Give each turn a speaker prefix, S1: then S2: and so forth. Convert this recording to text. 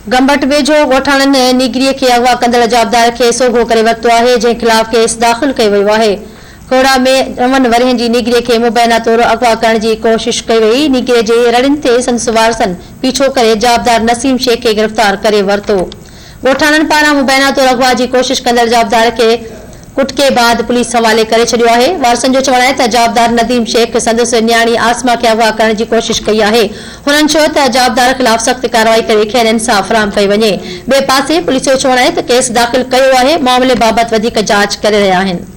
S1: गंबट वेझो ॻोठाणनि निगरीअ खे अगवा कंदड़ जवाबदार खे सोघो करे वरितो आहे, जंहिं ख़िलाफ़ केस दाख़िल कयो वियो आहे। कोड़ा में 9 वरहनि जी निगरीअ खे मुबैना तौर अगवा करण जी कोशिश कई वई। निगरीअ जे रड़ियुनि ते संदसि वारसनि पीछो करे जवाबदार नसीम शेख खे गिरफ़्तार करे वरितो। ॻोठाणनि पारां मुबैना तौर अगवा जी कोशिश कंदड़ जवाबदार खे कुटके बाद पुलिस हवाले करे छॾियो आहे। वारसनि जो चवणु आहे त जवाबदार नदीम शेख संदसि न्याणी आसमा खे अगवा करण जी कोशिश कई आहे। हुननि चयो त जवाबदार ख़िलाफ़ सख़्त कार्रवाई करे खेनि इंसाफ़ फराहम कई वञे। ॿिए पासे पुलिस जो चवणु आहे त केस दाख़िल कयो आहे, मामले बाबति वधीक जांच करे रहिया आहिनि।